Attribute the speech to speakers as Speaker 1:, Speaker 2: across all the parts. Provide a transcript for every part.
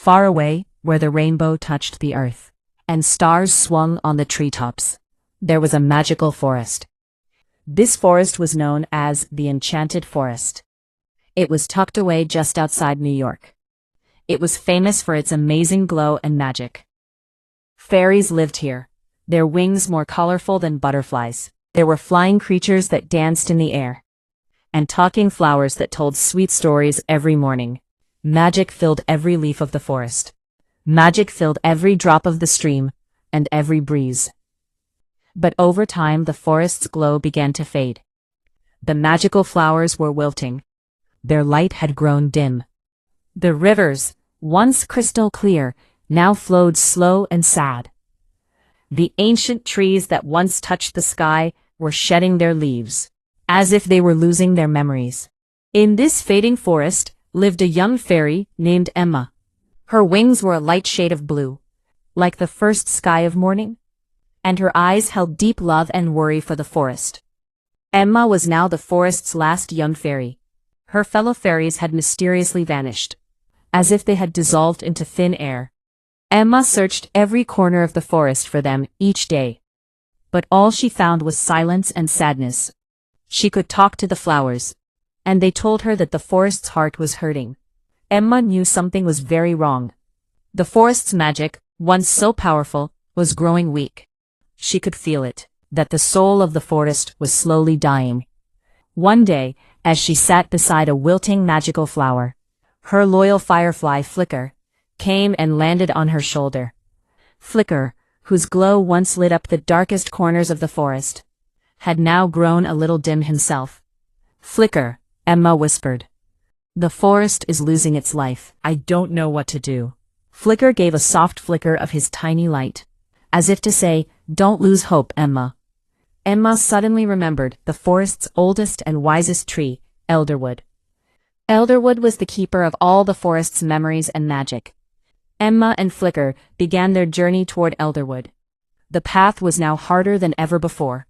Speaker 1: Far away, where the rainbow touched the earth, and stars swung on the treetops, there was a magical forest. This forest was known as the Enchanted Forest. It was tucked away just outside New York. It was famous for its amazing glow and magic. Fairies lived here, their wings more colorful than butterflies. There were flying creatures that danced in the air, and talking flowers that told sweet stories every morning. Magic filled every leaf of the forest. Magic filled every drop of the stream, and every breeze. But over time the forest's glow began to fade. The magical flowers were wilting. Their light had grown dim. The rivers, once crystal clear, now flowed slow and sad. The ancient trees that once touched the sky were shedding their leaves, as if they were losing their memories. In this fading forest lived a young fairy named Emma. Her wings were a light shade of blue, like the first sky of morning, and her eyes held deep love and worry for the forest. Emma was now the forest's last young fairy. Her fellow fairies had mysteriously vanished, as if they had dissolved into thin air. Emma searched every corner of the forest for them each day, but all she found was silence and sadness. She could talk to the flowers, and they told her that the forest's heart was hurting. Emma knew something was very wrong. The forest's magic, once so powerful, was growing weak. She could feel it, that the soul of the forest was slowly dying. One day, as she sat beside a wilting magical flower, her loyal firefly Flicker came and landed on her shoulder. Flicker, whose glow once lit up the darkest corners of the forest, had now grown a little dim himself. "Flicker," Emma whispered. "The forest is losing its life. I don't know what to do." Flicker gave a soft flicker of his tiny light, as if to say, "Don't lose hope, Emma." Emma suddenly remembered the forest's oldest and wisest tree, Elderwood. Elderwood was the keeper of all the forest's memories and magic. Emma and Flicker began their journey toward Elderwood. The path was now harder than ever before.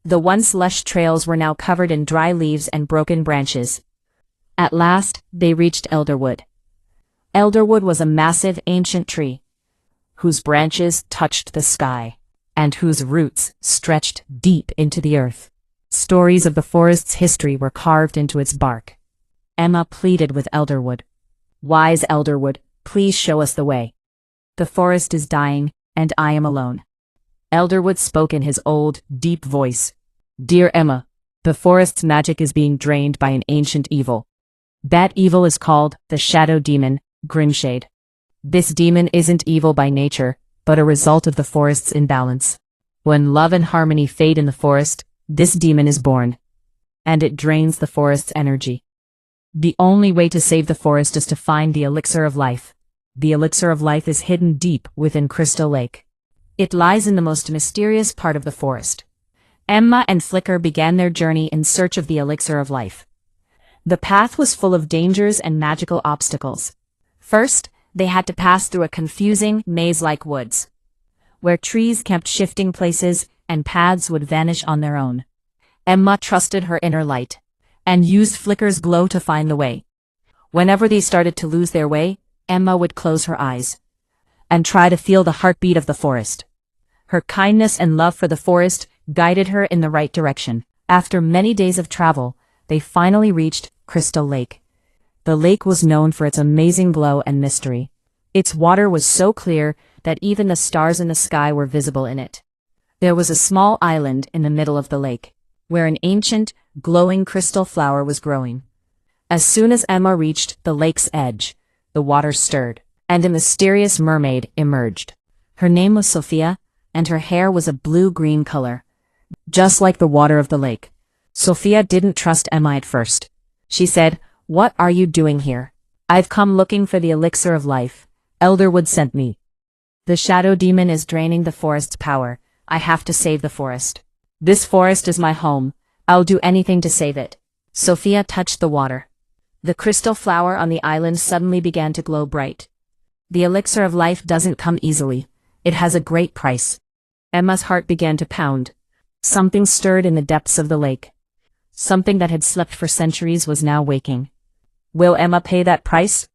Speaker 1: The once lush trails were now covered in dry leaves and broken branches. At last, they reached Elderwood. Elderwood was a massive ancient tree, whose branches touched the sky, and whose roots stretched deep into the earth. Stories of the forest's history were carved into its bark. Emma pleaded with Elderwood. "Wise Elderwood, please show us the way. The forest is dying, and I am alone." Elderwood spoke in his old, deep voice. "Dear Emma, the forest's magic is being drained by an ancient evil. That evil is called the Shadow Demon, Grimshade. This demon isn't evil by nature, but a result of the forest's imbalance. When love and harmony fade in the forest, this demon is born, and it drains the forest's energy. The only way to save the forest is to find the Elixir of Life. The Elixir of Life is hidden deep within Crystal Lake. It lies in the most mysterious part of the forest." Emma and Flicker began their journey in search of the Elixir of Life. The path was full of dangers and magical obstacles. First, they had to pass through a confusing, maze-like woods, where trees kept shifting places and paths would vanish on their own. Emma trusted her inner light, and used Flicker's glow to find the way. Whenever they started to lose their way, Emma would close her eyes and try to feel the heartbeat of the forest. Her kindness and love for the forest guided her in the right direction. After many days of travel, they finally reached Crystal Lake. The lake was known for its amazing glow and mystery. Its water was so clear that even the stars in the sky were visible in it. There was a small island in the middle of the lake, where an ancient, glowing crystal flower was growing. As soon as Emma reached the lake's edge, the water stirred, and a mysterious mermaid emerged. Her name was Sophia, and her hair was a blue-green color, just like the water of the lake. Sophia didn't trust Emma at first. She said, "What are you doing here?" "I've come looking for the Elixir of Life. Elderwood sent me. The Shadow Demon is draining the forest's power. I have to save the forest. This forest is my home. I'll do anything to save it." Sophia touched the water. The crystal flower on the island suddenly began to glow bright. "The Elixir of Life doesn't come easily. It has a great price." Emma's heart began to pound. Something stirred in the depths of the lake. Something that had slept for centuries was now waking. Will Emma pay that price?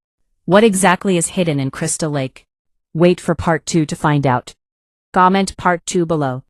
Speaker 1: What exactly is hidden in Crystal Lake? Wait for part 2 to find out. Comment part 2 below.